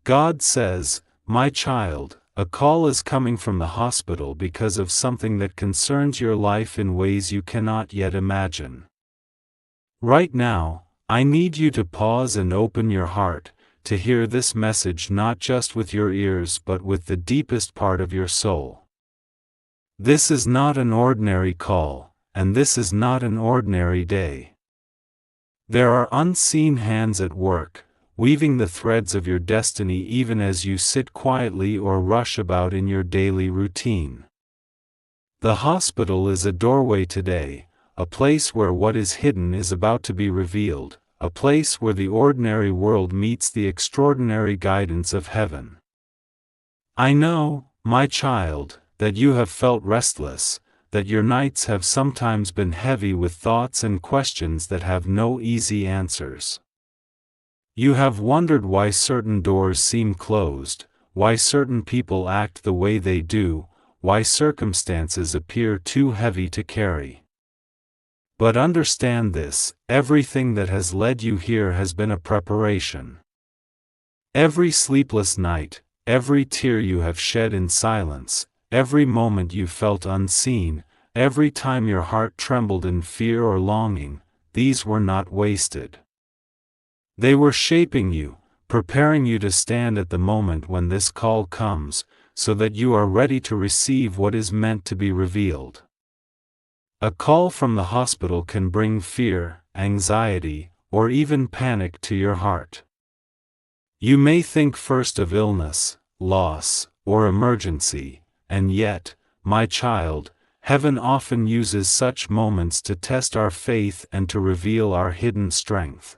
God says, "My child, a call is coming from the hospital because of something that concerns your life in ways you cannot yet imagine. Right now, I need you to pause and open your heart, to hear this message not just with your ears but with the deepest part of your soul. This is not an ordinary call, and this is not an ordinary day. There are unseen hands at work, weaving the threads of your destiny even as you sit quietly or rush about in your daily routine. The hospital is a doorway today, a place where what is hidden is about to be revealed, a place where the ordinary world meets the extraordinary guidance of heaven. I know, my child, that you have felt restless, that your nights have sometimes been heavy with thoughts and questions that have no easy answers. You have wondered why certain doors seem closed, why certain people act the way they do, why circumstances appear too heavy to carry. But understand this, everything that has led you here has been a preparation. Every sleepless night, every tear you have shed in silence, every moment you felt unseen, every time your heart trembled in fear or longing, these were not wasted. They were shaping you, preparing you to stand at the moment when this call comes, so that you are ready to receive what is meant to be revealed. A call from the hospital can bring fear, anxiety, or even panic to your heart. You may think first of illness, loss, or emergency, and yet, my child, heaven often uses such moments to test our faith and to reveal our hidden strength.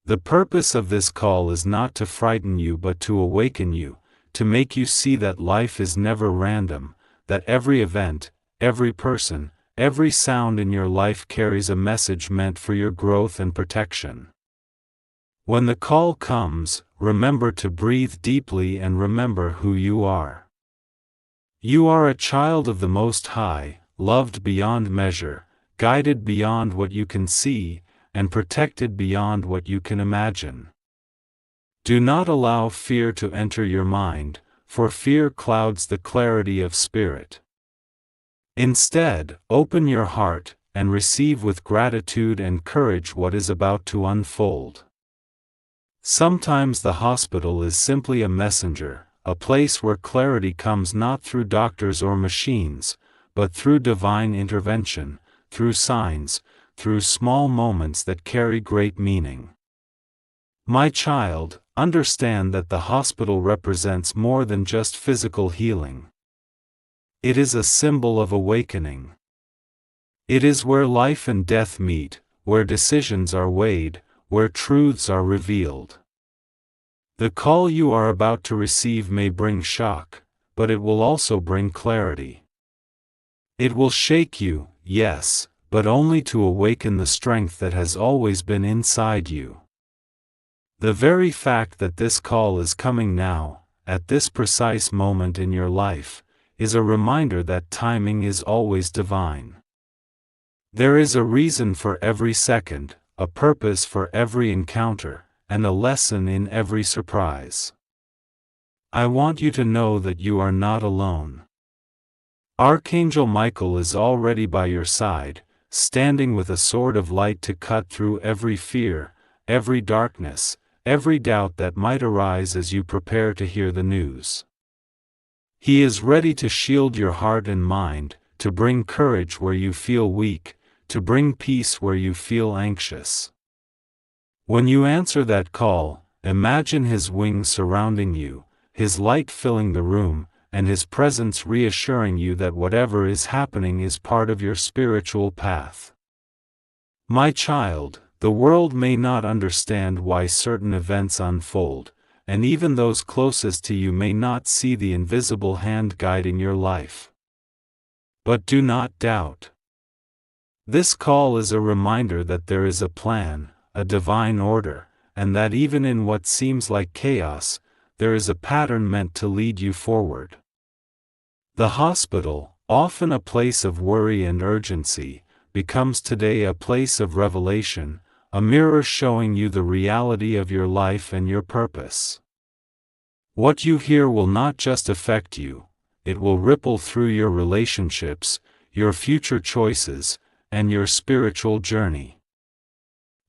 The purpose of this call is not to frighten you but to awaken you, to make you see that life is never random, that every event, every person, every sound in your life carries a message meant for your growth and protection. When the call comes, remember to breathe deeply and remember who you are. You are a child of the Most High, loved beyond measure, guided beyond what you can see, and protected beyond what you can imagine. Do not allow fear to enter your mind, for fear clouds the clarity of spirit. Instead, open your heart, and receive with gratitude and courage what is about to unfold. Sometimes the hospital is simply a messenger, a place where clarity comes not through doctors or machines, but through divine intervention, through signs, through small moments that carry great meaning. My child, understand that the hospital represents more than just physical healing. It is a symbol of awakening. It is where life and death meet, where decisions are weighed, where truths are revealed. The call you are about to receive may bring shock, but it will also bring clarity. It will shake you, yes, but only to awaken the strength that has always been inside you. The very fact that this call is coming now, at this precise moment in your life, is a reminder that timing is always divine. There is a reason for every second, a purpose for every encounter, and a lesson in every surprise. I want you to know that you are not alone. Archangel Michael is already by your side, standing with a sword of light to cut through every fear, every darkness, every doubt that might arise as you prepare to hear the news. He is ready to shield your heart and mind, to bring courage where you feel weak, to bring peace where you feel anxious. When you answer that call, imagine his wings surrounding you, his light filling the room, and his presence reassuring you that whatever is happening is part of your spiritual path. My child, the world may not understand why certain events unfold, and even those closest to you may not see the invisible hand guiding your life. But do not doubt. This call is a reminder that there is a plan, a divine order, and that even in what seems like chaos, there is a pattern meant to lead you forward. The hospital, often a place of worry and urgency, becomes today a place of revelation, a mirror showing you the reality of your life and your purpose. What you hear will not just affect you, it will ripple through your relationships, your future choices, and your spiritual journey.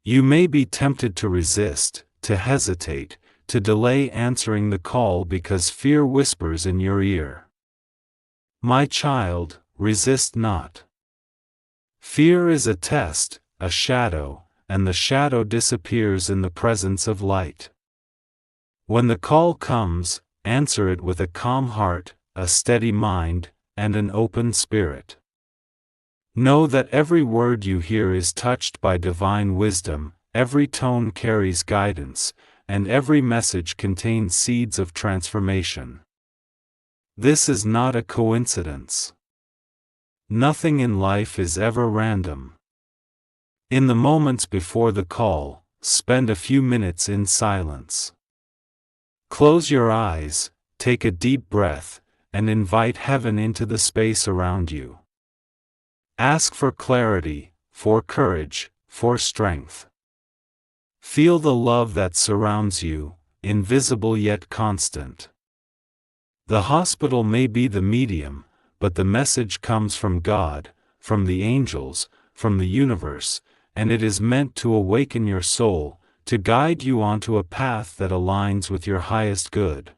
You may be tempted to resist, to hesitate, to delay answering the call because fear whispers in your ear. My child, resist not. Fear is a test, a shadow, and the shadow disappears in the presence of light. When the call comes, answer it with a calm heart, a steady mind, and an open spirit. Know that every word you hear is touched by divine wisdom, every tone carries guidance, and every message contains seeds of transformation. This is not a coincidence. Nothing in life is ever random. In the moments before the call, spend a few minutes in silence. Close your eyes, take a deep breath, and invite heaven into the space around you. Ask for clarity, for courage, for strength. Feel the love that surrounds you, invisible yet constant. The hospital may be the medium, but the message comes from God, from the angels, from the universe, and it is meant to awaken your soul, to guide you onto a path that aligns with your highest good.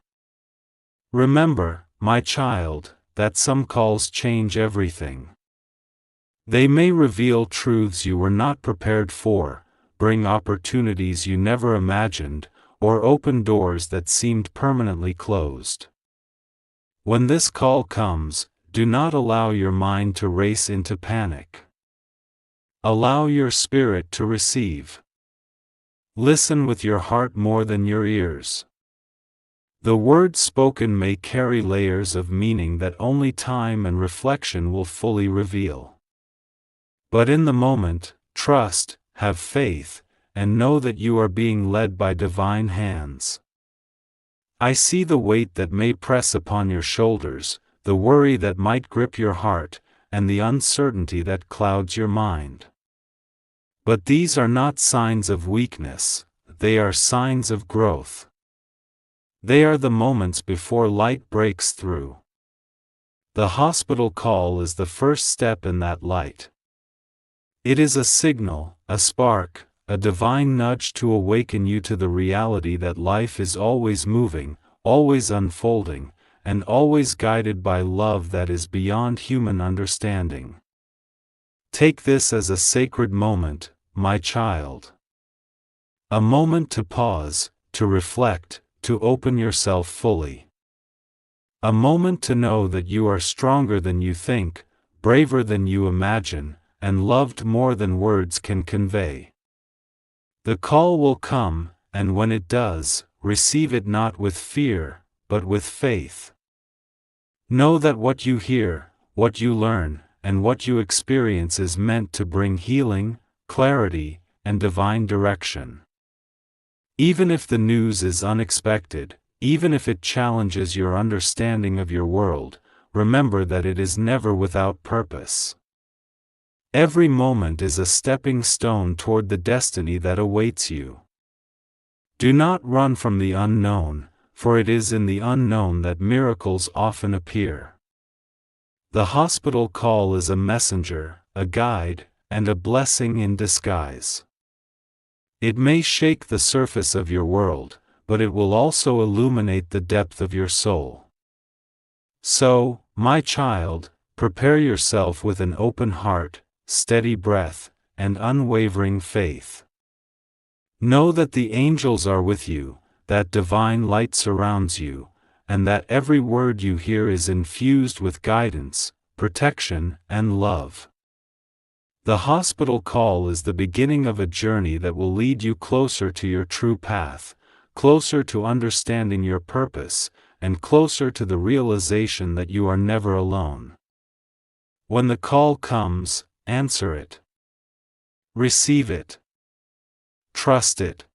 Remember, my child, that some calls change everything. They may reveal truths you were not prepared for, bring opportunities you never imagined, or open doors that seemed permanently closed. When this call comes, do not allow your mind to race into panic. Allow your spirit to receive. Listen with your heart more than your ears. The words spoken may carry layers of meaning that only time and reflection will fully reveal. But in the moment, trust, have faith, and know that you are being led by divine hands. I see the weight that may press upon your shoulders, the worry that might grip your heart, and the uncertainty that clouds your mind. But these are not signs of weakness, they are signs of growth. They are the moments before light breaks through. The hospital call is the first step in that light. It is a signal, a spark, a divine nudge to awaken you to the reality that life is always moving, always unfolding, and always guided by love that is beyond human understanding. Take this as a sacred moment, my child. A moment to pause, to reflect, to open yourself fully. A moment to know that you are stronger than you think, braver than you imagine, and loved more than words can convey. The call will come, and when it does, receive it not with fear, but with faith. Know that what you hear, what you learn, and what you experience is meant to bring healing, clarity, and divine direction. Even if the news is unexpected, even if it challenges your understanding of your world, remember that it is never without purpose. Every moment is a stepping stone toward the destiny that awaits you. Do not run from the unknown, for it is in the unknown that miracles often appear. The hospital call is a messenger, a guide, and a blessing in disguise. It may shake the surface of your world, but it will also illuminate the depth of your soul. So, my child, prepare yourself with an open heart, steady breath, and unwavering faith. Know that the angels are with you, that divine light surrounds you, and that every word you hear is infused with guidance, protection, and love. The hospital call is the beginning of a journey that will lead you closer to your true path, closer to understanding your purpose, and closer to the realization that you are never alone. When the call comes, answer it. Receive it. Trust it.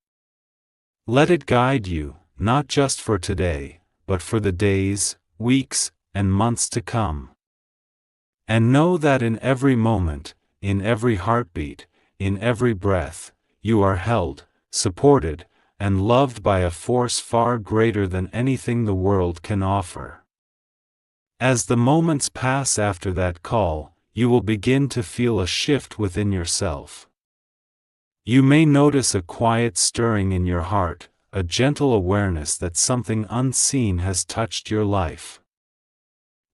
Let it guide you, not just for today, but for the days, weeks, and months to come. And know that in every moment, in every heartbeat, in every breath, you are held, supported, and loved by a force far greater than anything the world can offer. As the moments pass after that call, you will begin to feel a shift within yourself. You may notice a quiet stirring in your heart, a gentle awareness that something unseen has touched your life.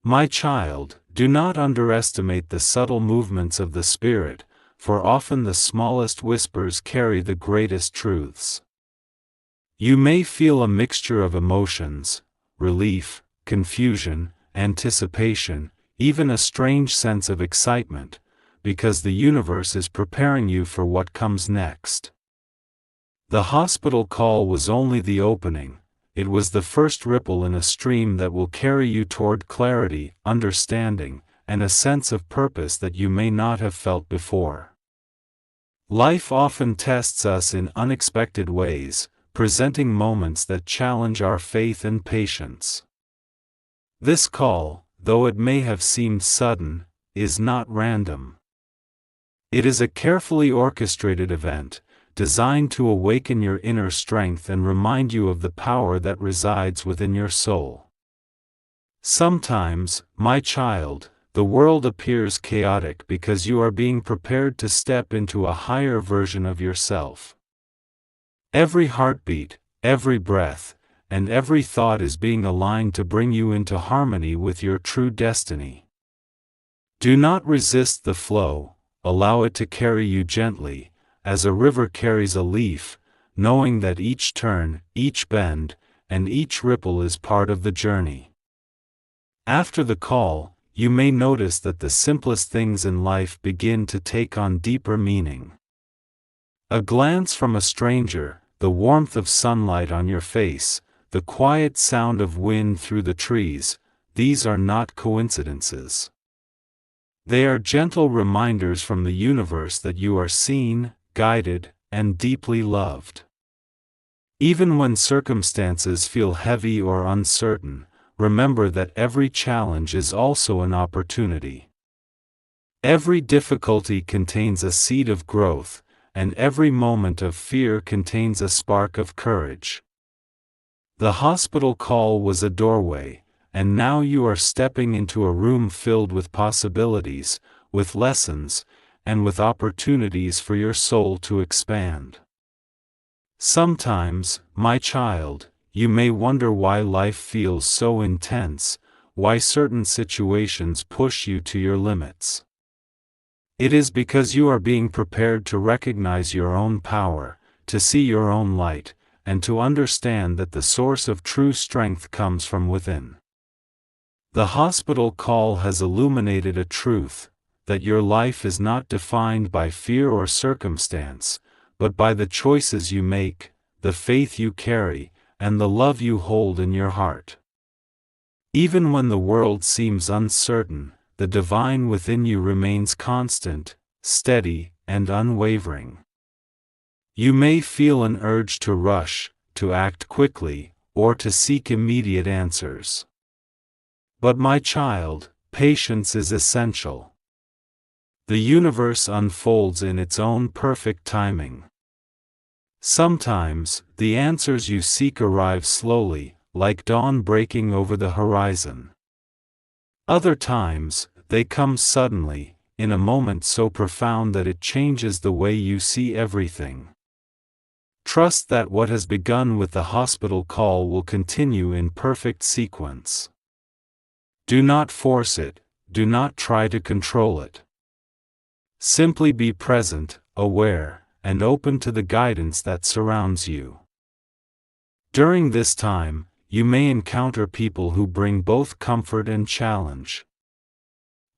My child, do not underestimate the subtle movements of the Spirit, for often the smallest whispers carry the greatest truths. You may feel a mixture of emotions, relief, confusion, anticipation, even a strange sense of excitement, because the universe is preparing you for what comes next. The hospital call was only the opening. It was the first ripple in a stream that will carry you toward clarity, understanding, and a sense of purpose that you may not have felt before. Life often tests us in unexpected ways, presenting moments that challenge our faith and patience. This call, though it may have seemed sudden, is not random. It is a carefully orchestrated event, designed to awaken your inner strength and remind you of the power that resides within your soul. Sometimes, my child, the world appears chaotic because you are being prepared to step into a higher version of yourself. Every heartbeat, every breath, and every thought is being aligned to bring you into harmony with your true destiny. Do not resist the flow, allow it to carry you gently, as a river carries a leaf, knowing that each turn, each bend, and each ripple is part of the journey. After the call, you may notice that the simplest things in life begin to take on deeper meaning. A glance from a stranger, the warmth of sunlight on your face, the quiet sound of wind through the trees, these are not coincidences. They are gentle reminders from the universe that you are seen, guided, and deeply loved. Even when circumstances feel heavy or uncertain, remember that every challenge is also an opportunity. Every difficulty contains a seed of growth, and every moment of fear contains a spark of courage. The hospital call was a doorway, and now you are stepping into a room filled with possibilities, with lessons, and with opportunities for your soul to expand. Sometimes, my child, you may wonder why life feels so intense, why certain situations push you to your limits. It is because you are being prepared to recognize your own power, to see your own light, and to understand that the source of true strength comes from within. The hospital call has illuminated a truth, that your life is not defined by fear or circumstance, but by the choices you make, the faith you carry, and the love you hold in your heart. Even when the world seems uncertain, the divine within you remains constant, steady, and unwavering. You may feel an urge to rush, to act quickly, or to seek immediate answers. But my child, patience is essential. The universe unfolds in its own perfect timing. Sometimes, the answers you seek arrive slowly, like dawn breaking over the horizon. Other times, they come suddenly, in a moment so profound that it changes the way you see everything. Trust that what has begun with the hospital call will continue in perfect sequence. Do not force it, do not try to control it. Simply be present, aware, and open to the guidance that surrounds you. During this time, you may encounter people who bring both comfort and challenge.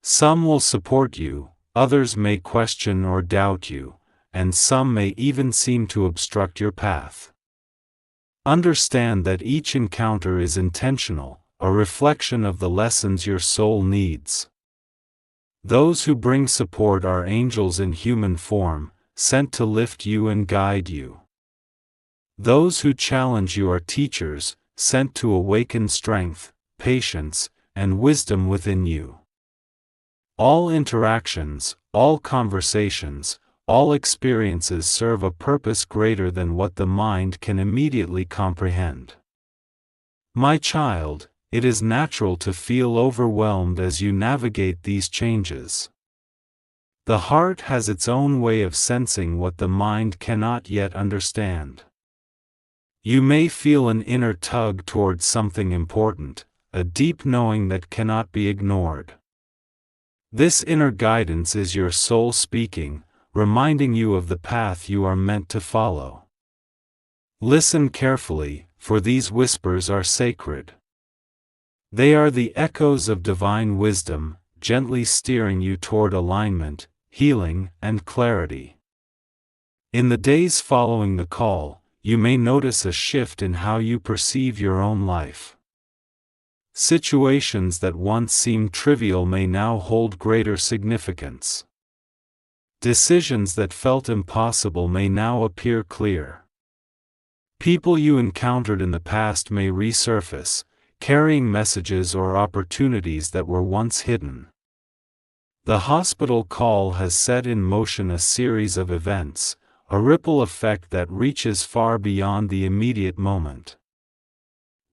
Some will support you, others may question or doubt you, and some may even seem to obstruct your path. Understand that each encounter is intentional, a reflection of the lessons your soul needs. Those who bring support are angels in human form, sent to lift you and guide you. Those who challenge you are teachers, sent to awaken strength, patience, and wisdom within you. All interactions, all conversations, all experiences serve a purpose greater than what the mind can immediately comprehend. My child, it is natural to feel overwhelmed as you navigate these changes. The heart has its own way of sensing what the mind cannot yet understand. You may feel an inner tug towards something important, a deep knowing that cannot be ignored. This inner guidance is your soul speaking, reminding you of the path you are meant to follow. Listen carefully, for these whispers are sacred. They are the echoes of divine wisdom, gently steering you toward alignment, healing, and clarity. In the days following the call, you may notice a shift in how you perceive your own life. Situations that once seemed trivial may now hold greater significance. Decisions that felt impossible may now appear clear. People you encountered in the past may resurface, carrying messages or opportunities that were once hidden. The hospital call has set in motion a series of events, a ripple effect that reaches far beyond the immediate moment.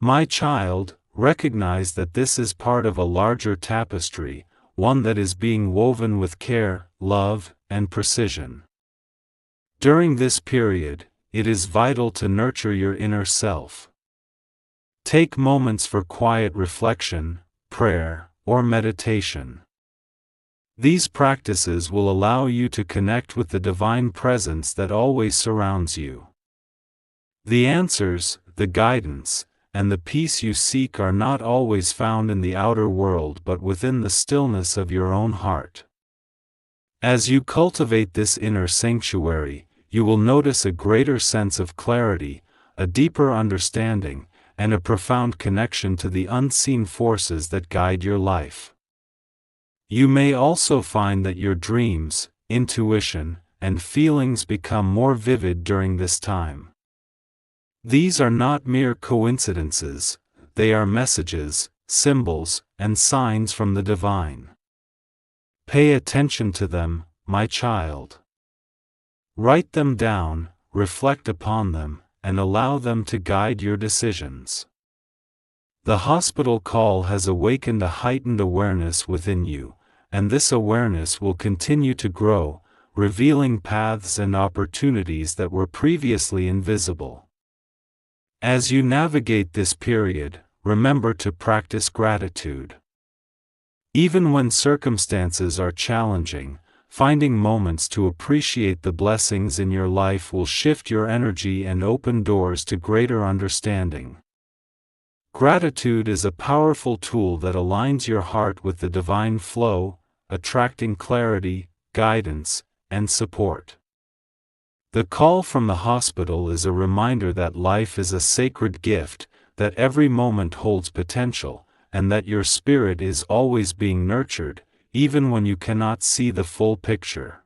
My child, recognize that this is part of a larger tapestry, one that is being woven with care, love, and precision. During this period, it is vital to nurture your inner self. Take moments for quiet reflection, prayer, or meditation. These practices will allow you to connect with the divine presence that always surrounds you. The answers, the guidance, and the peace you seek are not always found in the outer world but within the stillness of your own heart. As you cultivate this inner sanctuary, you will notice a greater sense of clarity, a deeper understanding, and a profound connection to the unseen forces that guide your life. You may also find that your dreams, intuition, and feelings become more vivid during this time. These are not mere coincidences, they are messages, symbols, and signs from the divine. Pay attention to them, my child. Write them down, reflect upon them, and allow them to guide your decisions. The hospital call has awakened a heightened awareness within you, and this awareness will continue to grow, revealing paths and opportunities that were previously invisible. As you navigate this period, remember to practice gratitude. Even when circumstances are challenging, finding moments to appreciate the blessings in your life will shift your energy and open doors to greater understanding. Gratitude is a powerful tool that aligns your heart with the divine flow, attracting clarity, guidance, and support. The call from the hospital is a reminder that life is a sacred gift, that every moment holds potential, and that your spirit is always being nurtured, even when you cannot see the full picture.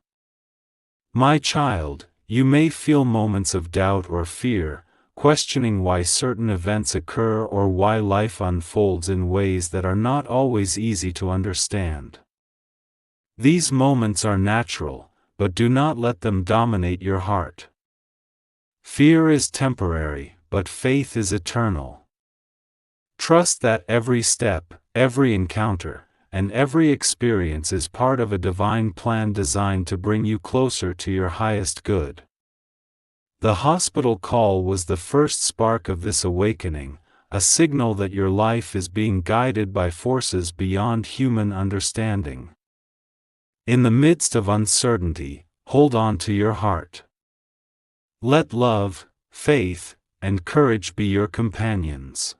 My child, you may feel moments of doubt or fear, questioning why certain events occur or why life unfolds in ways that are not always easy to understand. These moments are natural, but do not let them dominate your heart. Fear is temporary, but faith is eternal. Trust that every step, every encounter, and every experience is part of a divine plan designed to bring you closer to your highest good. The hospital call was the first spark of this awakening, a signal that your life is being guided by forces beyond human understanding. In the midst of uncertainty, hold on to your heart. Let love, faith, and courage be your companions.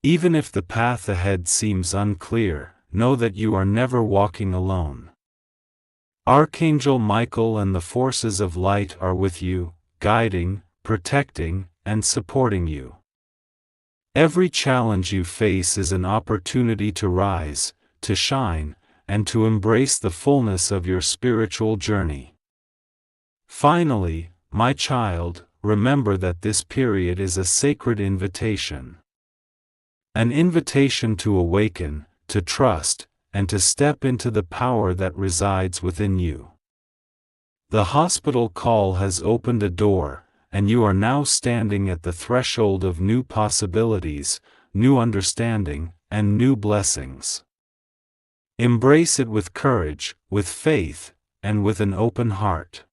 Even if the path ahead seems unclear, know that you are never walking alone. Archangel Michael and the forces of light are with you, guiding, protecting, and supporting you. Every challenge you face is an opportunity to rise, to shine, and to embrace the fullness of your spiritual journey. Finally, my child, remember that this period is a sacred invitation. An invitation to awaken, to trust, and to step into the power that resides within you. The hospital call has opened a door, and you are now standing at the threshold of new possibilities, new understanding, and new blessings. Embrace it with courage, with faith, and with an open heart.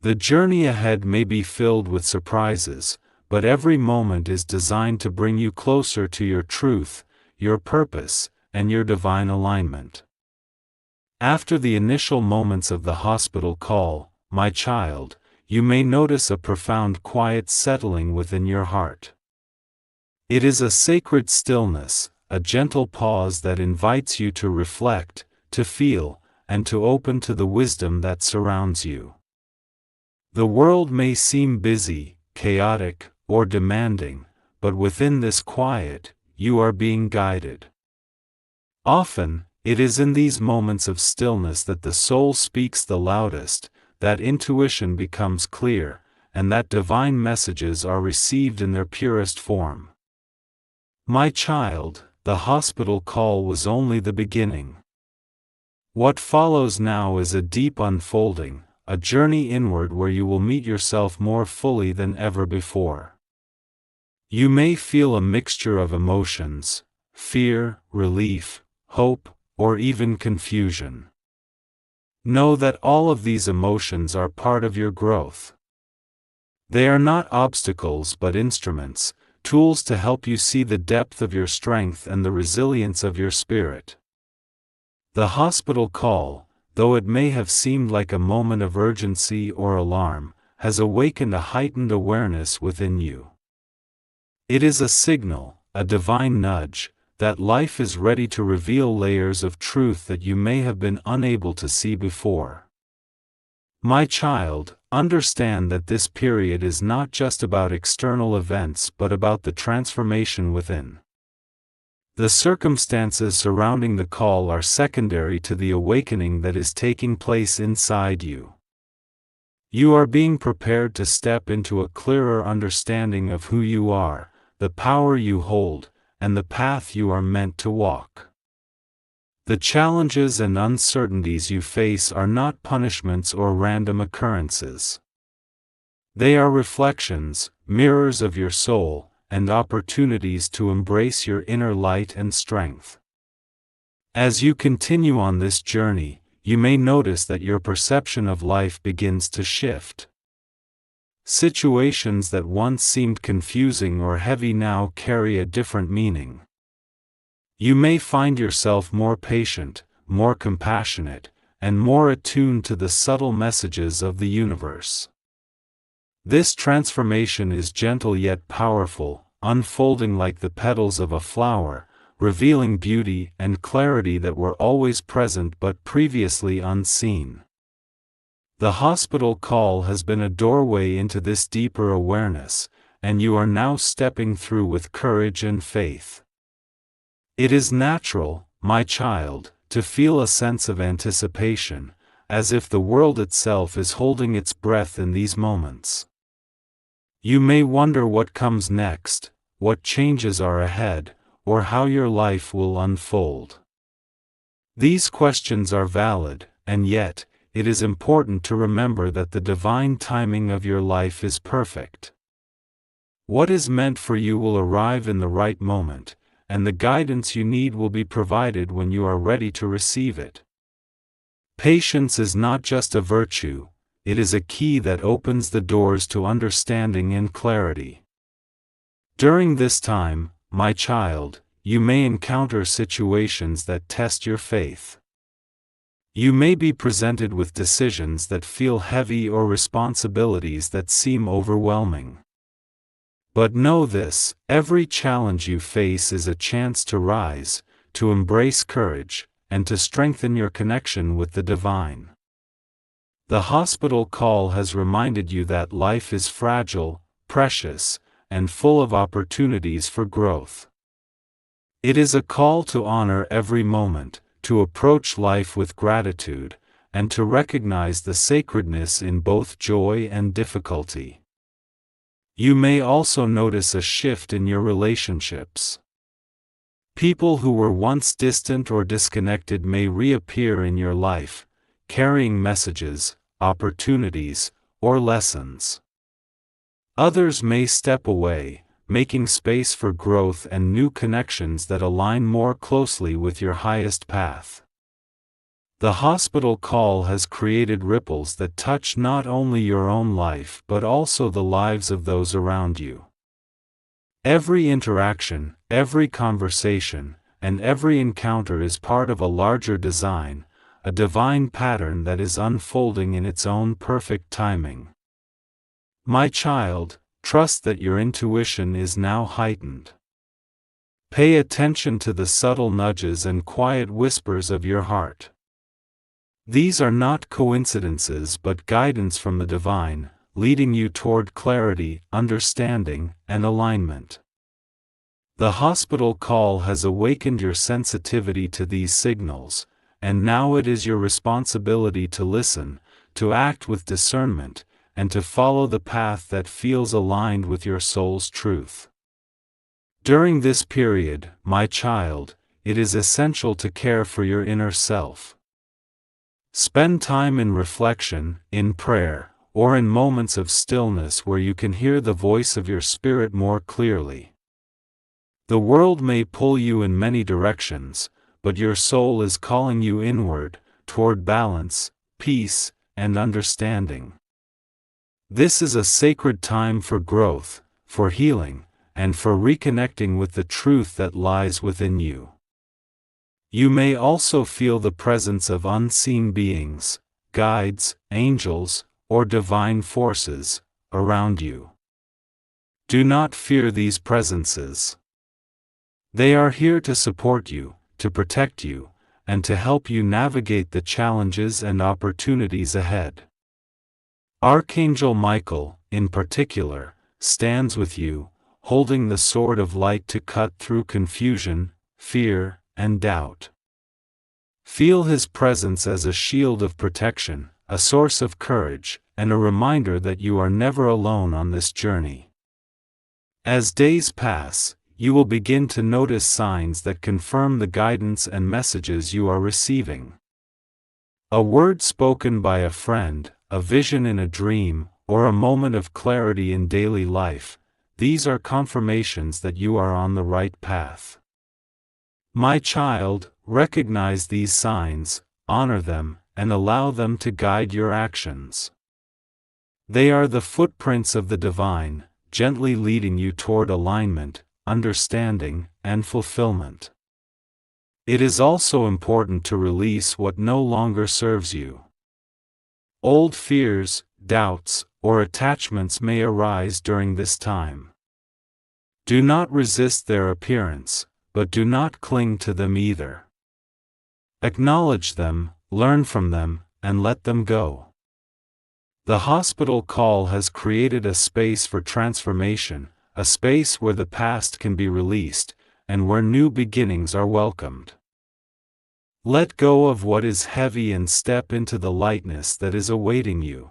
The journey ahead may be filled with surprises, but every moment is designed to bring you closer to your truth, your purpose, and your divine alignment. After the initial moments of the hospital call, my child, you may notice a profound quiet settling within your heart. It is a sacred stillness, a gentle pause that invites you to reflect, to feel, and to open to the wisdom that surrounds you. The world may seem busy, chaotic, or demanding, but within this quiet, you are being guided. Often, it is in these moments of stillness that the soul speaks the loudest, that intuition becomes clear, and that divine messages are received in their purest form. My child, the hospital call was only the beginning. What follows now is a deep unfolding, a journey inward where you will meet yourself more fully than ever before. You may feel a mixture of emotions, fear, relief, hope, or even confusion. Know that all of these emotions are part of your growth. They are not obstacles but instruments, tools to help you see the depth of your strength and the resilience of your spirit. The hospital call, though it may have seemed like a moment of urgency or alarm, has awakened a heightened awareness within you. It is a signal, a divine nudge, that life is ready to reveal layers of truth that you may have been unable to see before. My child, understand that this period is not just about external events but about the transformation within. The circumstances surrounding the call are secondary to the awakening that is taking place inside you. You are being prepared to step into a clearer understanding of who you are, the power you hold, and the path you are meant to walk. The challenges and uncertainties you face are not punishments or random occurrences. They are reflections, mirrors of your soul, and opportunities to embrace your inner light and strength. As you continue on this journey, you may notice that your perception of life begins to shift. Situations that once seemed confusing or heavy now carry a different meaning. You may find yourself more patient, more compassionate, and more attuned to the subtle messages of the universe. This transformation is gentle yet powerful, unfolding like the petals of a flower, revealing beauty and clarity that were always present but previously unseen. The hospital call has been a doorway into this deeper awareness, and you are now stepping through with courage and faith. It is natural, my child, to feel a sense of anticipation, as if the world itself is holding its breath in these moments. You may wonder what comes next, what changes are ahead, or how your life will unfold. These questions are valid, and yet, it is important to remember that the divine timing of your life is perfect. What is meant for you will arrive in the right moment, and the guidance you need will be provided when you are ready to receive it. Patience is not just a virtue, it is a key that opens the doors to understanding and clarity. During this time, my child, you may encounter situations that test your faith. You may be presented with decisions that feel heavy or responsibilities that seem overwhelming. But know this, every challenge you face is a chance to rise, to embrace courage, and to strengthen your connection with the divine. The hospital call has reminded you that life is fragile, precious, and full of opportunities for growth. It is a call to honor every moment, to approach life with gratitude, and to recognize the sacredness in both joy and difficulty. You may also notice a shift in your relationships. People who were once distant or disconnected may reappear in your life, carrying messages, opportunities, or lessons. Others may step away, making space for growth and new connections that align more closely with your highest path. The hospital call has created ripples that touch not only your own life but also the lives of those around you. Every interaction, every conversation, and every encounter is part of a larger design, a divine pattern that is unfolding in its own perfect timing. My child, trust that your intuition is now heightened. Pay attention to the subtle nudges and quiet whispers of your heart. These are not coincidences but guidance from the divine, leading you toward clarity, understanding, and alignment. The hospital call has awakened your sensitivity to these signals, and now it is your responsibility to listen, to act with discernment, and to follow the path that feels aligned with your soul's truth. During this period, my child, it is essential to care for your inner self. Spend time in reflection, in prayer, or in moments of stillness where you can hear the voice of your spirit more clearly. The world may pull you in many directions, but your soul is calling you inward, toward balance, peace, and understanding. This is a sacred time for growth, for healing, and for reconnecting with the truth that lies within you. You may also feel the presence of unseen beings, guides, angels, or divine forces, around you. Do not fear these presences. They are here to support you, to protect you, and to help you navigate the challenges and opportunities ahead. Archangel Michael, in particular, stands with you, holding the sword of light to cut through confusion, fear, and doubt. Feel his presence as a shield of protection, a source of courage, and a reminder that you are never alone on this journey. As days pass, you will begin to notice signs that confirm the guidance and messages you are receiving. A word spoken by a friend, a vision in a dream, or a moment of clarity in daily life, these are confirmations that you are on the right path. My child, recognize these signs, honor them, and allow them to guide your actions. They are the footprints of the divine, gently leading you toward alignment, understanding, and fulfillment. It is also important to release what no longer serves you. Old fears, doubts, or attachments may arise during this time. Do not resist their appearance, but do not cling to them either. Acknowledge them, learn from them, and let them go. The hospital call has created a space for transformation, a space where the past can be released, and where new beginnings are welcomed. Let go of what is heavy and step into the lightness that is awaiting you.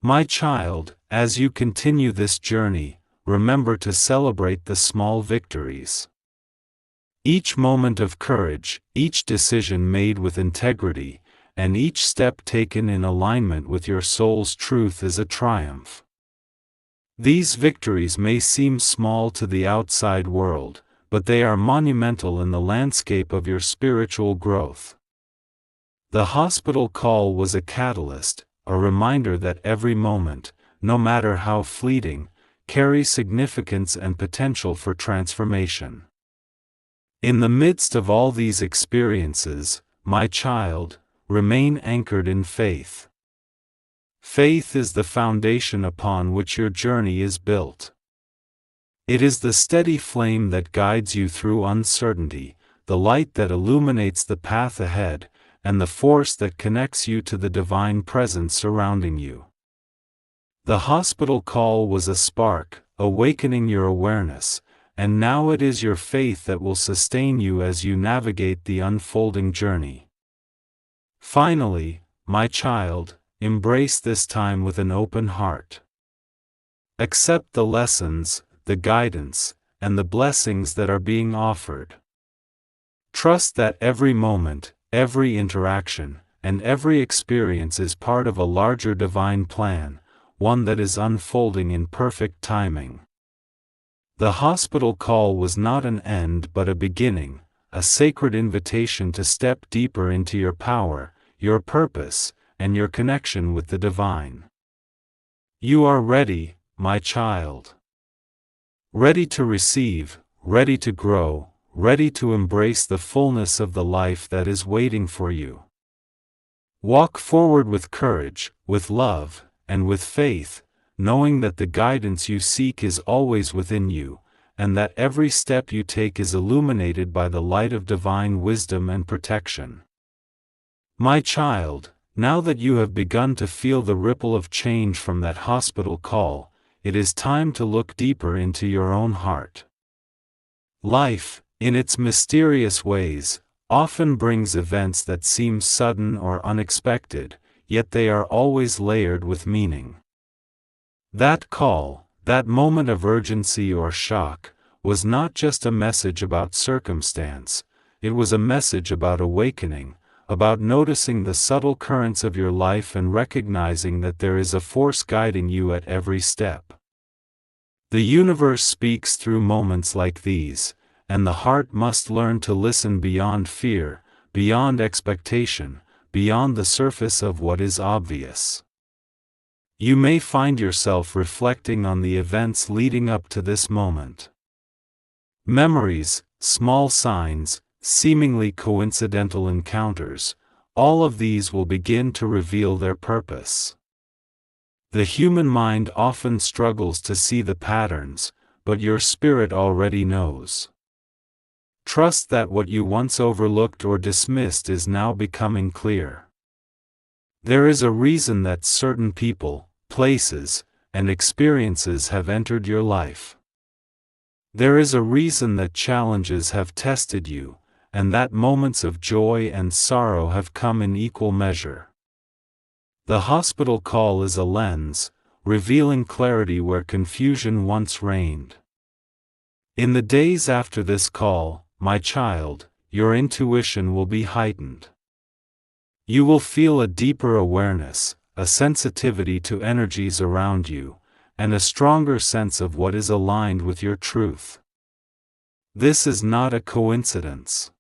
My child, as you continue this journey, remember to celebrate the small victories. Each moment of courage, each decision made with integrity, and each step taken in alignment with your soul's truth is a triumph. These victories may seem small to the outside world, but they are monumental in the landscape of your spiritual growth. The hospital call was a catalyst, a reminder that every moment, no matter how fleeting, carries significance and potential for transformation. In the midst of all these experiences, my child, remain anchored in faith. Faith is the foundation upon which your journey is built. It is the steady flame that guides you through uncertainty, the light that illuminates the path ahead, and the force that connects you to the divine presence surrounding you. The hospital call was a spark, awakening your awareness, and now it is your faith that will sustain you as you navigate the unfolding journey. Finally, my child, embrace this time with an open heart. Accept the lessons, the guidance, and the blessings that are being offered. Trust that every moment, every interaction, and every experience is part of a larger divine plan, one that is unfolding in perfect timing. The hospital call was not an end but a beginning, a sacred invitation to step deeper into your power, your purpose, and your connection with the divine. You are ready, my child. Ready to receive, ready to grow, ready to embrace the fullness of the life that is waiting for you. Walk forward with courage, with love, and with faith, knowing that the guidance you seek is always within you, and that every step you take is illuminated by the light of divine wisdom and protection. My child, now that you have begun to feel the ripple of change from that hospital call, it is time to look deeper into your own heart. Life, in its mysterious ways, often brings events that seem sudden or unexpected, yet they are always layered with meaning. That call, that moment of urgency or shock, was not just a message about circumstance, it was a message about awakening, about noticing the subtle currents of your life and recognizing that there is a force guiding you at every step. The universe speaks through moments like these, and the heart must learn to listen beyond fear, beyond expectation, beyond the surface of what is obvious. You may find yourself reflecting on the events leading up to this moment. Memories, small signs, seemingly coincidental encounters, all of these will begin to reveal their purpose. The human mind often struggles to see the patterns, but your spirit already knows. Trust that what you once overlooked or dismissed is now becoming clear. There is a reason that certain people, places, and experiences have entered your life. There is a reason that challenges have tested you, and that moments of joy and sorrow have come in equal measure. The hospital call is a lens, revealing clarity where confusion once reigned. In the days after this call, my child, your intuition will be heightened. You will feel a deeper awareness, a sensitivity to energies around you, and a stronger sense of what is aligned with your truth. This is not a coincidence.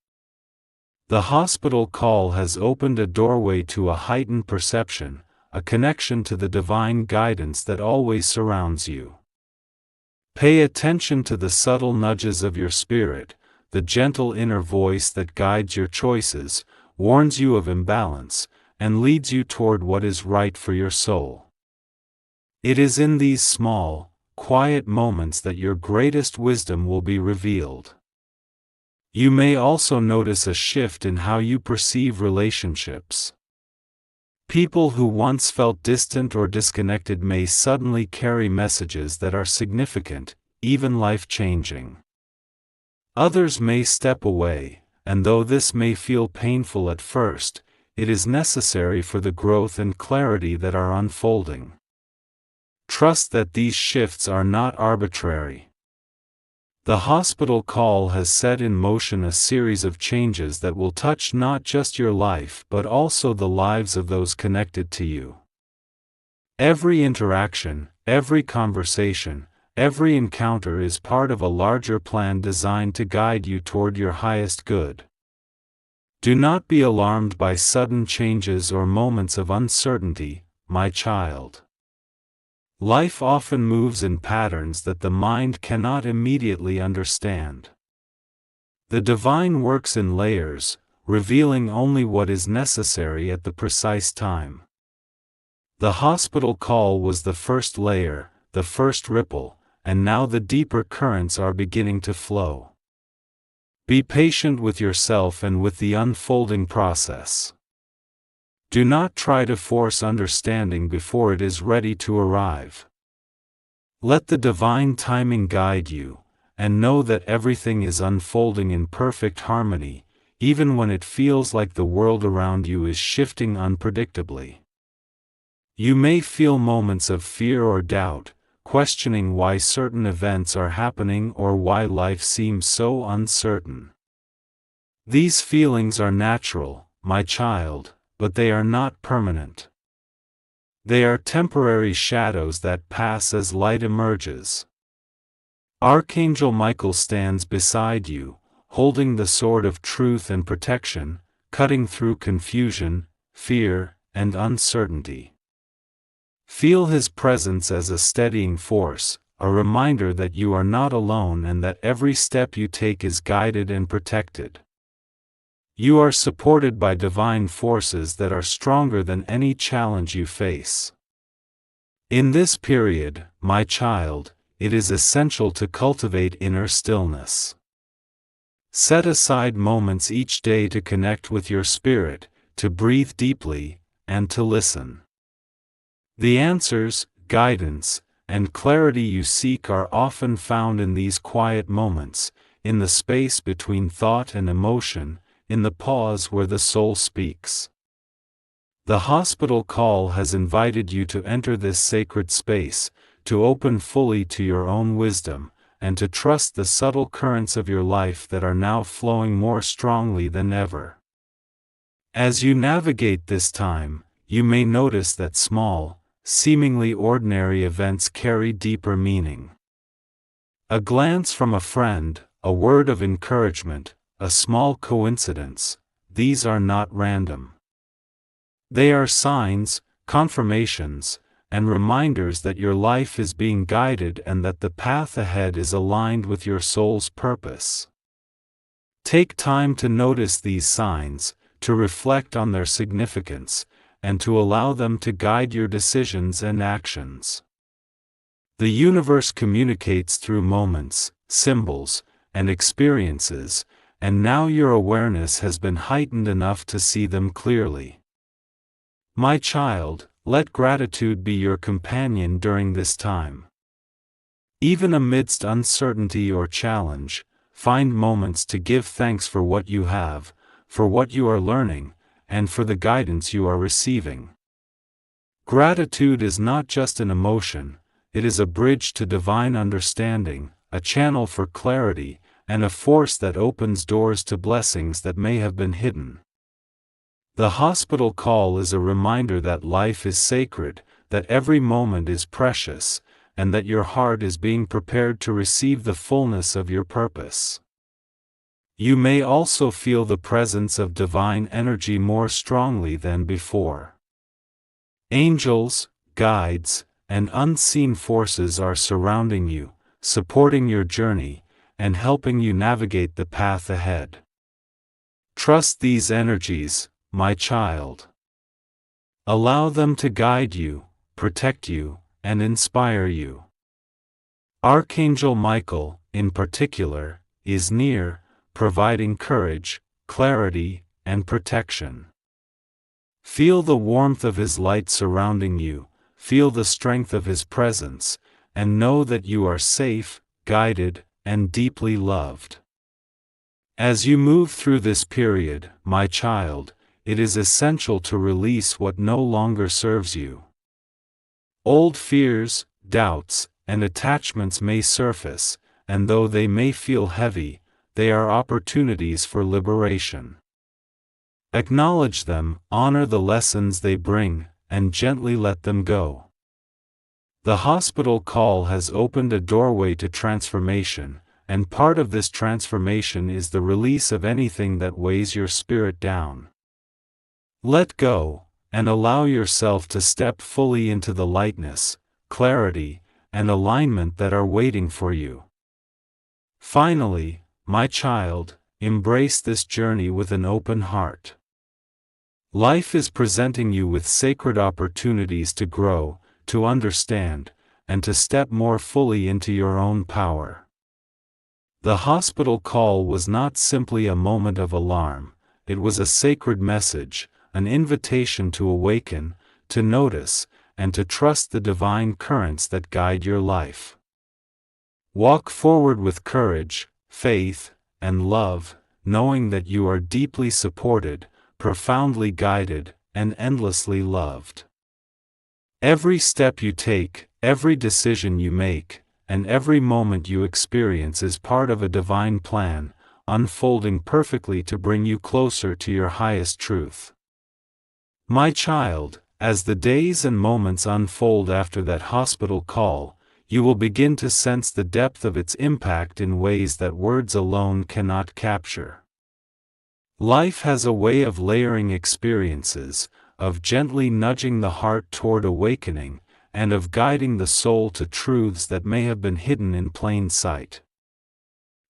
The hospital call has opened a doorway to a heightened perception, a connection to the divine guidance that always surrounds you. Pay attention to the subtle nudges of your spirit, the gentle inner voice that guides your choices, warns you of imbalance, and leads you toward what is right for your soul. It is in these small, quiet moments that your greatest wisdom will be revealed. You may also notice a shift in how you perceive relationships. People who once felt distant or disconnected may suddenly carry messages that are significant, even life-changing. Others may step away, and though this may feel painful at first, it is necessary for the growth and clarity that are unfolding. Trust that these shifts are not arbitrary. The hospital call has set in motion a series of changes that will touch not just your life but also the lives of those connected to you. Every interaction, every conversation, every encounter is part of a larger plan designed to guide you toward your highest good. Do not be alarmed by sudden changes or moments of uncertainty, my child. Life often moves in patterns that the mind cannot immediately understand. The divine works in layers, revealing only what is necessary at the precise time. The hospital call was the first layer, the first ripple, and now the deeper currents are beginning to flow. Be patient with yourself and with the unfolding process. Do not try to force understanding before it is ready to arrive. Let the divine timing guide you, and know that everything is unfolding in perfect harmony, even when it feels like the world around you is shifting unpredictably. You may feel moments of fear or doubt, questioning why certain events are happening or why life seems so uncertain. These feelings are natural, my child, but they are not permanent. They are temporary shadows that pass as light emerges. Archangel Michael stands beside you, holding the sword of truth and protection, cutting through confusion, fear, and uncertainty. Feel his presence as a steadying force, a reminder that you are not alone and that every step you take is guided and protected. You are supported by divine forces that are stronger than any challenge you face. In this period, my child, it is essential to cultivate inner stillness. Set aside moments each day to connect with your spirit, to breathe deeply, and to listen. The answers, guidance, and clarity you seek are often found in these quiet moments, in the space between thought and emotion, in the pause where the soul speaks. The hospital call has invited you to enter this sacred space, to open fully to your own wisdom, and to trust the subtle currents of your life that are now flowing more strongly than ever. As you navigate this time, you may notice that small, seemingly ordinary events carry deeper meaning. A glance from a friend, a word of encouragement, a small coincidence, these are not random. They are signs, confirmations, and reminders that your life is being guided and that the path ahead is aligned with your soul's purpose. Take time to notice these signs, to reflect on their significance, and to allow them to guide your decisions and actions. The universe communicates through moments, symbols, and experiences, and now your awareness has been heightened enough to see them clearly. My child, let gratitude be your companion during this time. Even amidst uncertainty or challenge, find moments to give thanks for what you have, for what you are learning, and for the guidance you are receiving. Gratitude is not just an emotion, it is a bridge to divine understanding, a channel for clarity, and a force that opens doors to blessings that may have been hidden. The hospital call is a reminder that life is sacred, that every moment is precious, and that your heart is being prepared to receive the fullness of your purpose. You may also feel the presence of divine energy more strongly than before. Angels, guides, and unseen forces are surrounding you, supporting your journey, and helping you navigate the path ahead. Trust these energies, my child. Allow them to guide you, protect you, and inspire you. Archangel Michael, in particular, is near, providing courage, clarity, and protection. Feel the warmth of his light surrounding you, feel the strength of his presence, and know that you are safe, guided, and deeply loved. As you move through this period, my child, it is essential to release what no longer serves you. Old fears, doubts, and attachments may surface, and though they may feel heavy, they are opportunities for liberation. Acknowledge them, honor the lessons they bring, and gently let them go. The hospital call has opened a doorway to transformation, and part of this transformation is the release of anything that weighs your spirit down. Let go, and allow yourself to step fully into the lightness, clarity, and alignment that are waiting for you. Finally, my child, embrace this journey with an open heart. Life is presenting you with sacred opportunities to grow, to understand, and to step more fully into your own power. The hospital call was not simply a moment of alarm, it was a sacred message, an invitation to awaken, to notice, and to trust the divine currents that guide your life. Walk forward with courage, faith, and love, knowing that you are deeply supported, profoundly guided, and endlessly loved. Every step you take, every decision you make, and every moment you experience is part of a divine plan, unfolding perfectly to bring you closer to your highest truth. My child, as the days and moments unfold after that hospital call, you will begin to sense the depth of its impact in ways that words alone cannot capture. Life has a way of layering experiences, of gently nudging the heart toward awakening, and of guiding the soul to truths that may have been hidden in plain sight.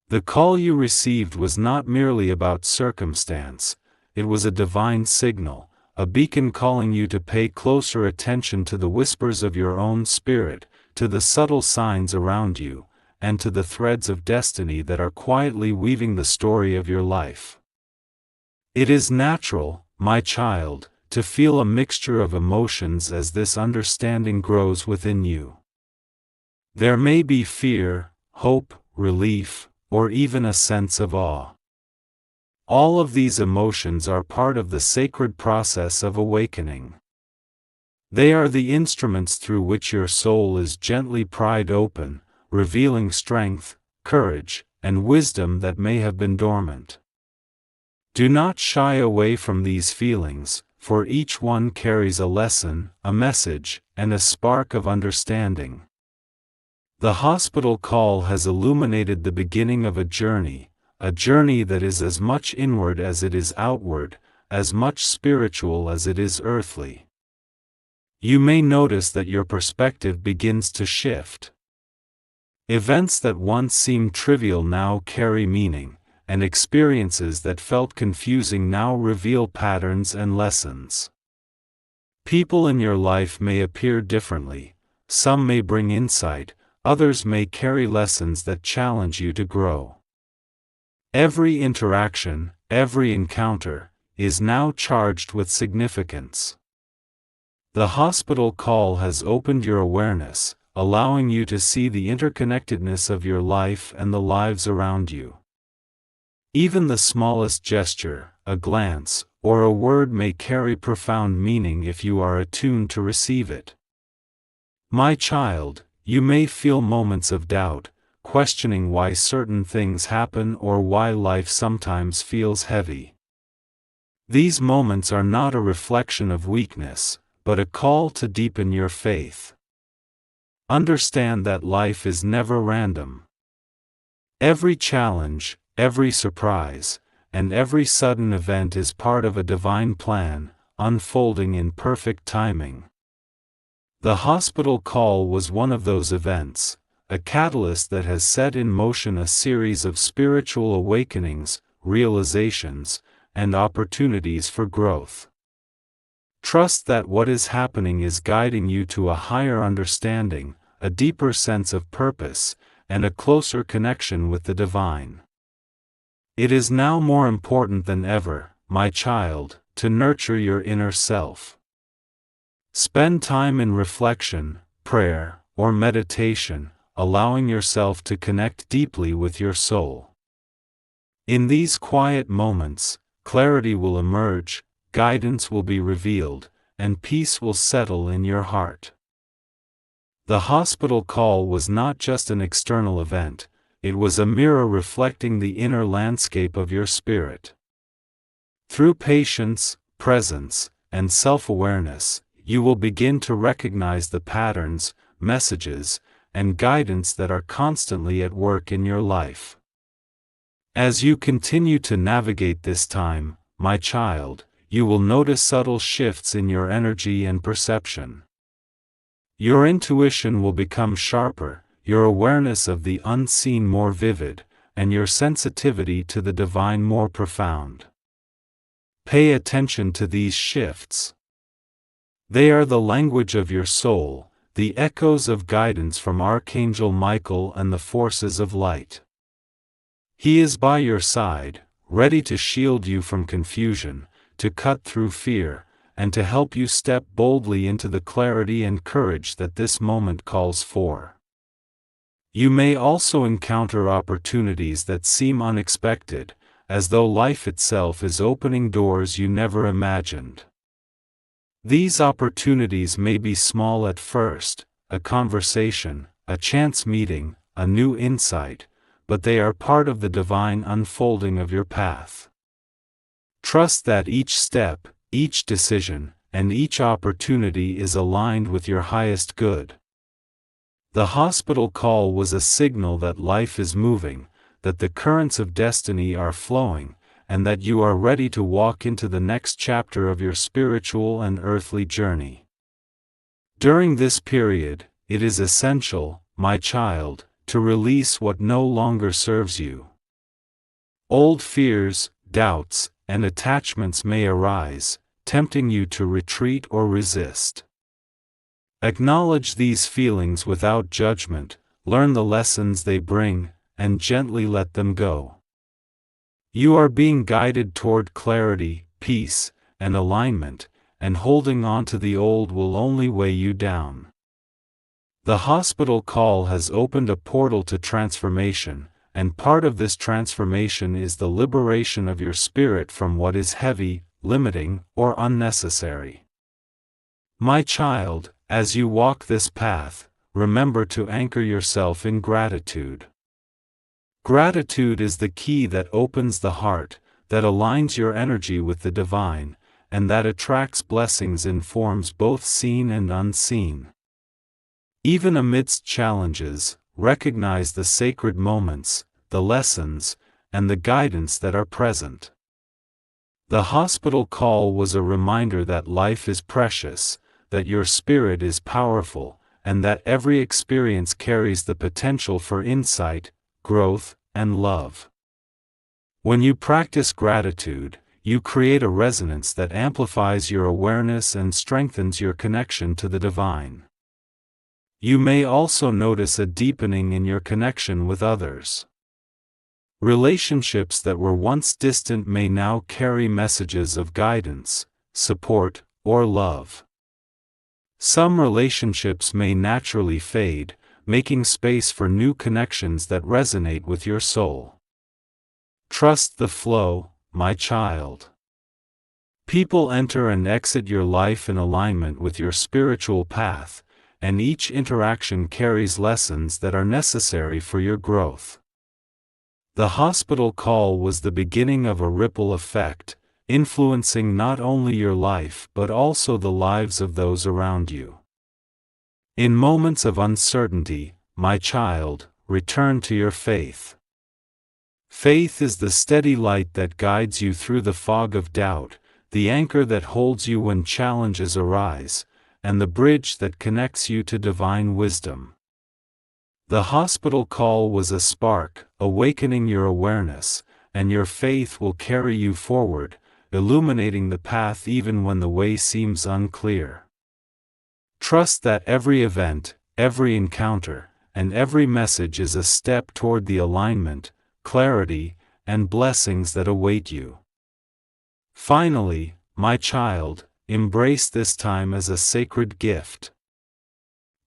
The call you received was not merely about circumstance, it was a divine signal, a beacon calling you to pay closer attention to the whispers of your own spirit, to the subtle signs around you, and to the threads of destiny that are quietly weaving the story of your life. It is natural, my child, to feel a mixture of emotions as this understanding grows within you. There may be fear, hope, relief, or even a sense of awe. All of these emotions are part of the sacred process of awakening. They are the instruments through which your soul is gently pried open, revealing strength, courage, and wisdom that may have been dormant. Do not shy away from these feelings, for each one carries a lesson, a message, and a spark of understanding. The hospital call has illuminated the beginning of a journey that is as much inward as it is outward, as much spiritual as it is earthly. You may notice that your perspective begins to shift. Events that once seemed trivial now carry meaning, and experiences that felt confusing now reveal patterns and lessons. People in your life may appear differently, some may bring insight, others may carry lessons that challenge you to grow. Every interaction, every encounter, is now charged with significance. The hospital call has opened your awareness, allowing you to see the interconnectedness of your life and the lives around you. Even the smallest gesture, a glance, or a word may carry profound meaning if you are attuned to receive it. My child, you may feel moments of doubt, questioning why certain things happen or why life sometimes feels heavy. These moments are not a reflection of weakness, but a call to deepen your faith. Understand that life is never random. Every challenge, every surprise, and every sudden event is part of a divine plan, unfolding in perfect timing. The hospital call was one of those events, a catalyst that has set in motion a series of spiritual awakenings, realizations, and opportunities for growth. Trust that what is happening is guiding you to a higher understanding, a deeper sense of purpose, and a closer connection with the divine. It is now more important than ever, my child, to nurture your inner self. Spend time in reflection, prayer, or meditation, allowing yourself to connect deeply with your soul. In these quiet moments, clarity will emerge, guidance will be revealed, and peace will settle in your heart. The hospital call was not just an external event, it was a mirror reflecting the inner landscape of your spirit. Through patience, presence, and self-awareness, you will begin to recognize the patterns, messages, and guidance that are constantly at work in your life. As you continue to navigate this time, my child, you will notice subtle shifts in your energy and perception. Your intuition will become sharper, your awareness of the unseen more vivid, and your sensitivity to the divine more profound. Pay attention to these shifts. They are the language of your soul, the echoes of guidance from Archangel Michael and the forces of light. He is by your side, ready to shield you from confusion, to cut through fear, and to help you step boldly into the clarity and courage that this moment calls for. You may also encounter opportunities that seem unexpected, as though life itself is opening doors you never imagined. These opportunities may be small at first, a conversation, a chance meeting, a new insight, but they are part of the divine unfolding of your path. Trust that each step, each decision, and each opportunity is aligned with your highest good. The hospital call was a signal that life is moving, that the currents of destiny are flowing, and that you are ready to walk into the next chapter of your spiritual and earthly journey. During this period, it is essential, my child, to release what no longer serves you. Old fears, doubts, and attachments may arise, tempting you to retreat or resist. Acknowledge these feelings without judgment, learn the lessons they bring, and gently let them go. You are being guided toward clarity, peace, and alignment, and holding on to the old will only weigh you down. The hospital call has opened a portal to transformation, and part of this transformation is the liberation of your spirit from what is heavy, limiting, or unnecessary. My child, as you walk this path, remember to anchor yourself in gratitude. Gratitude is the key that opens the heart, that aligns your energy with the divine, and that attracts blessings in forms both seen and unseen. Even amidst challenges, recognize the sacred moments, the lessons, and the guidance that are present. The hospital call was a reminder that life is precious, that your spirit is powerful, and that every experience carries the potential for insight, growth, and love. When you practice gratitude, you create a resonance that amplifies your awareness and strengthens your connection to the divine. You may also notice a deepening in your connection with others. Relationships that were once distant may now carry messages of guidance, support, or love. Some relationships may naturally fade, making space for new connections that resonate with your soul. Trust the flow, my child. People enter and exit your life in alignment with your spiritual path, and each interaction carries lessons that are necessary for your growth. The hospital call was the beginning of a ripple effect, influencing not only your life but also the lives of those around you. In moments of uncertainty, my child, return to your faith. Faith is the steady light that guides you through the fog of doubt, the anchor that holds you when challenges arise, and the bridge that connects you to divine wisdom. The hospital call was a spark, awakening your awareness, and your faith will carry you forward, illuminating the path even when the way seems unclear. Trust that every event, every encounter, and every message is a step toward the alignment, clarity, and blessings that await you. Finally, my child, embrace this time as a sacred gift.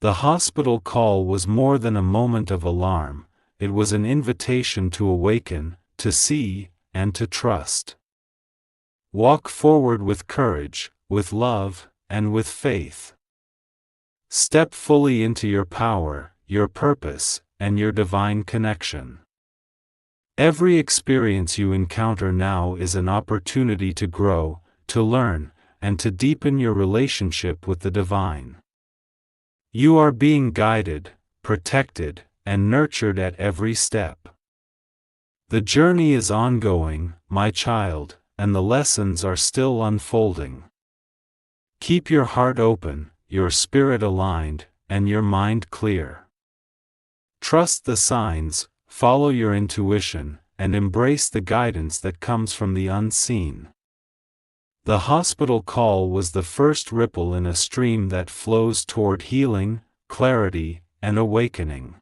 The hospital call was more than a moment of alarm, it was an invitation to awaken, to see, and to trust. Walk forward with courage, with love, and with faith. Step fully into your power, your purpose, and your divine connection. Every experience you encounter now is an opportunity to grow, to learn, and to deepen your relationship with the divine. You are being guided, protected, and nurtured at every step. The journey is ongoing, my child, and the lessons are still unfolding. Keep your heart open, your spirit aligned, and your mind clear. Trust the signs, follow your intuition, and embrace the guidance that comes from the unseen. The hospital call was the first ripple in a stream that flows toward healing, clarity, and awakening.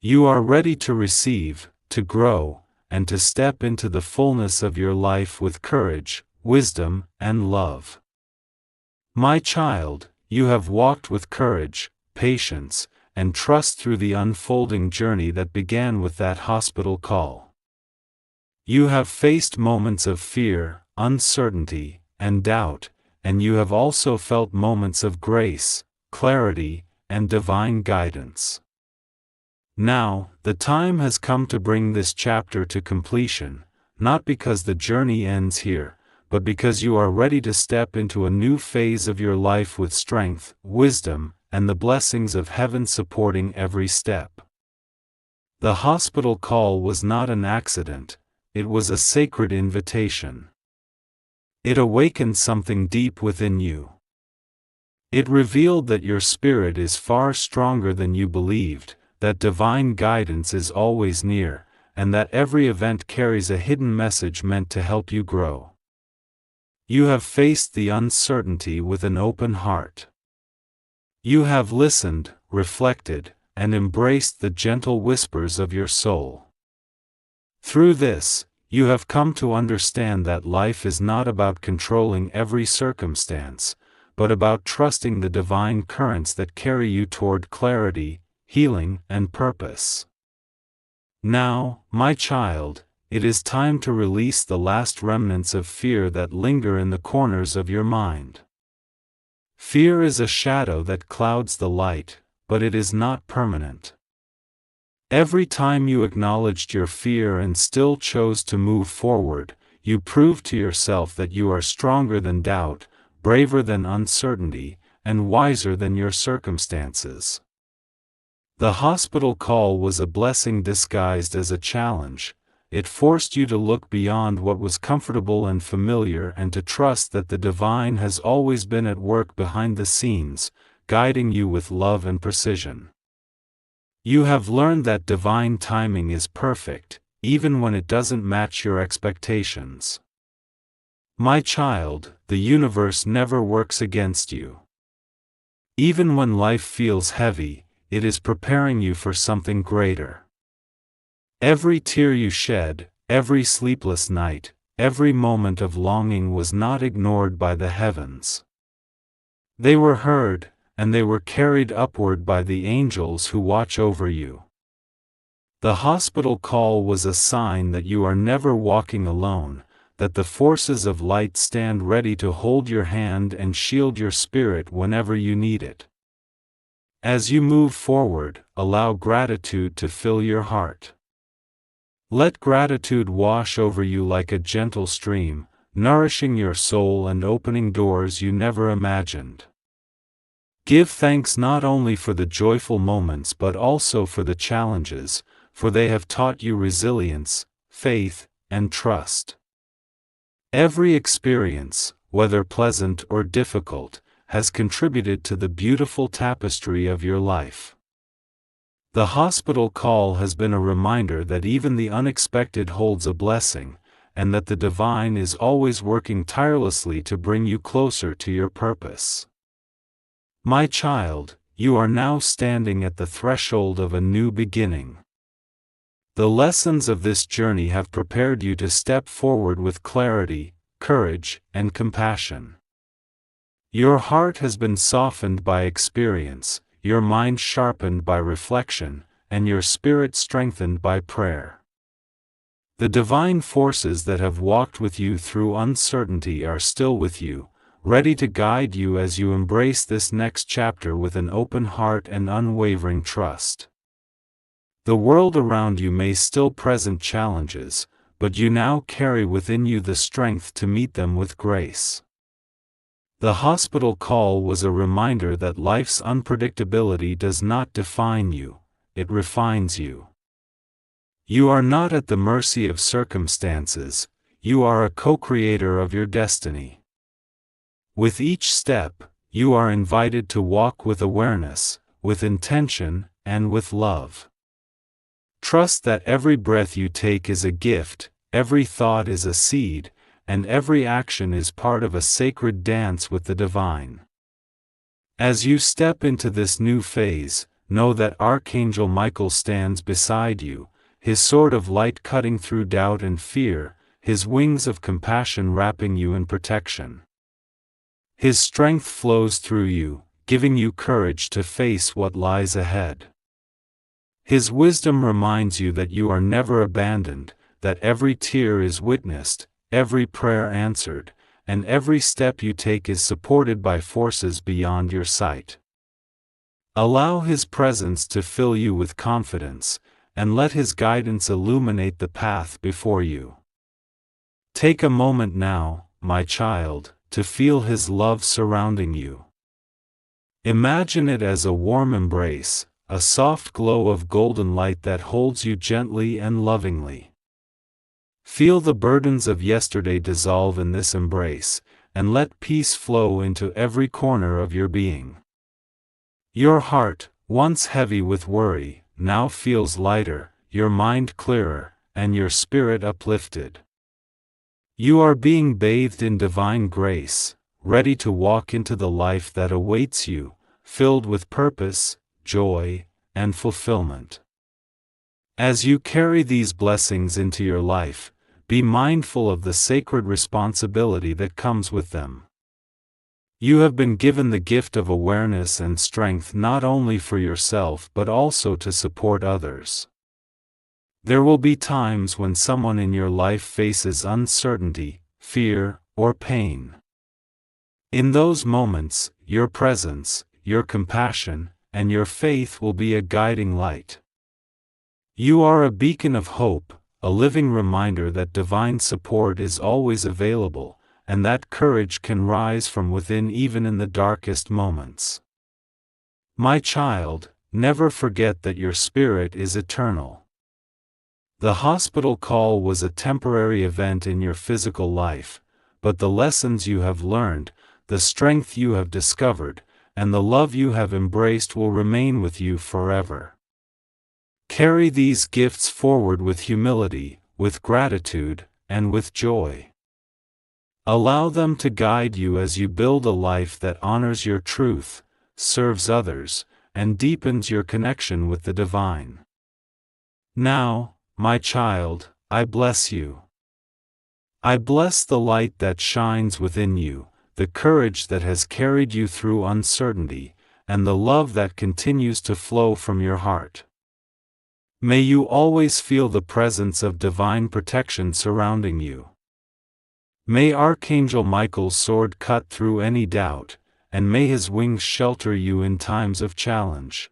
You are ready to receive, to grow, and to step into the fullness of your life with courage, wisdom, and love. My child, you have walked with courage, patience, and trust through the unfolding journey that began with that hospital call. You have faced moments of fear, uncertainty, and doubt, and you have also felt moments of grace, clarity, and divine guidance. Now, the time has come to bring this chapter to completion, not because the journey ends here, but because you are ready to step into a new phase of your life with strength, wisdom, and the blessings of heaven supporting every step. The hospital call was not an accident, it was a sacred invitation. It awakened something deep within you. It revealed that your spirit is far stronger than you believed, that divine guidance is always near, and that every event carries a hidden message meant to help you grow. You have faced the uncertainty with an open heart. You have listened, reflected, and embraced the gentle whispers of your soul. Through this, you have come to understand that life is not about controlling every circumstance, but about trusting the divine currents that carry you toward clarity, healing, and purpose. Now, my child, it is time to release the last remnants of fear that linger in the corners of your mind. Fear is a shadow that clouds the light, but it is not permanent. Every time you acknowledged your fear and still chose to move forward, you proved to yourself that you are stronger than doubt, braver than uncertainty, and wiser than your circumstances. The hospital call was a blessing disguised as a challenge. It forced you to look beyond what was comfortable and familiar and to trust that the divine has always been at work behind the scenes, guiding you with love and precision. You have learned that divine timing is perfect, even when it doesn't match your expectations. My child, the universe never works against you. Even when life feels heavy, it is preparing you for something greater. Every tear you shed, every sleepless night, every moment of longing was not ignored by the heavens. They were heard, and they were carried upward by the angels who watch over you. The hospital call was a sign that you are never walking alone, that the forces of light stand ready to hold your hand and shield your spirit whenever you need it. As you move forward, allow gratitude to fill your heart. Let gratitude wash over you like a gentle stream, nourishing your soul and opening doors you never imagined. Give thanks not only for the joyful moments but also for the challenges, for they have taught you resilience, faith, and trust. Every experience, whether pleasant or difficult, has contributed to the beautiful tapestry of your life. The hospital call has been a reminder that even the unexpected holds a blessing, and that the divine is always working tirelessly to bring you closer to your purpose. My child, you are now standing at the threshold of a new beginning. The lessons of this journey have prepared you to step forward with clarity, courage, and compassion. Your heart has been softened by experience, your mind sharpened by reflection, and your spirit strengthened by prayer. The divine forces that have walked with you through uncertainty are still with you, ready to guide you as you embrace this next chapter with an open heart and unwavering trust. The world around you may still present challenges, but you now carry within you the strength to meet them with grace. The hospital call was a reminder that life's unpredictability does not define you, it refines you. You are not at the mercy of circumstances, you are a co-creator of your destiny. With each step, you are invited to walk with awareness, with intention, and with love. Trust that every breath you take is a gift, every thought is a seed, and every action is part of a sacred dance with the divine. As you step into this new phase, know that Archangel Michael stands beside you, his sword of light cutting through doubt and fear, his wings of compassion wrapping you in protection. His strength flows through you, giving you courage to face what lies ahead. His wisdom reminds you that you are never abandoned, that every tear is witnessed, every prayer answered, and every step you take is supported by forces beyond your sight. Allow His presence to fill you with confidence, and let His guidance illuminate the path before you. Take a moment now, my child, to feel His love surrounding you. Imagine it as a warm embrace, a soft glow of golden light that holds you gently and lovingly. Feel the burdens of yesterday dissolve in this embrace, and let peace flow into every corner of your being. Your heart, once heavy with worry, now feels lighter, your mind clearer, and your spirit uplifted. You are being bathed in divine grace, ready to walk into the life that awaits you, filled with purpose, joy, and fulfillment. As you carry these blessings into your life, be mindful of the sacred responsibility that comes with them. You have been given the gift of awareness and strength not only for yourself but also to support others. There will be times when someone in your life faces uncertainty, fear, or pain. In those moments, your presence, your compassion, and your faith will be a guiding light. You are a beacon of hope, a living reminder that divine support is always available, and that courage can rise from within even in the darkest moments. My child, never forget that your spirit is eternal. The hospital call was a temporary event in your physical life, but the lessons you have learned, the strength you have discovered, and the love you have embraced will remain with you forever. Carry these gifts forward with humility, with gratitude, and with joy. Allow them to guide you as you build a life that honors your truth, serves others, and deepens your connection with the divine. Now, my child, I bless you. I bless the light that shines within you, the courage that has carried you through uncertainty, and the love that continues to flow from your heart. May you always feel the presence of divine protection surrounding you. May Archangel Michael's sword cut through any doubt, and may his wings shelter you in times of challenge.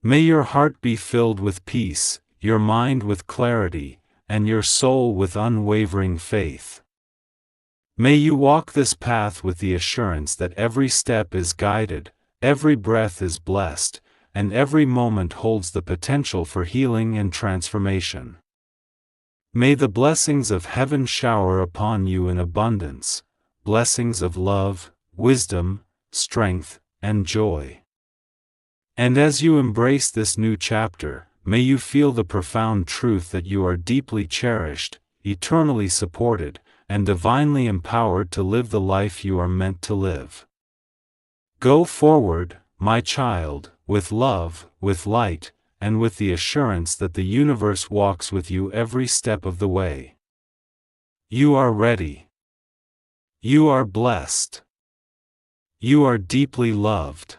May your heart be filled with peace, your mind with clarity, and your soul with unwavering faith. May you walk this path with the assurance that every step is guided, every breath is blessed, and every moment holds the potential for healing and transformation. May the blessings of heaven shower upon you in abundance, blessings of love, wisdom, strength, and joy. And as you embrace this new chapter, may you feel the profound truth that you are deeply cherished, eternally supported, and divinely empowered to live the life you are meant to live. Go forward, my child, with love, with light, and with the assurance that the universe walks with you every step of the way. You are ready. You are blessed. You are deeply loved.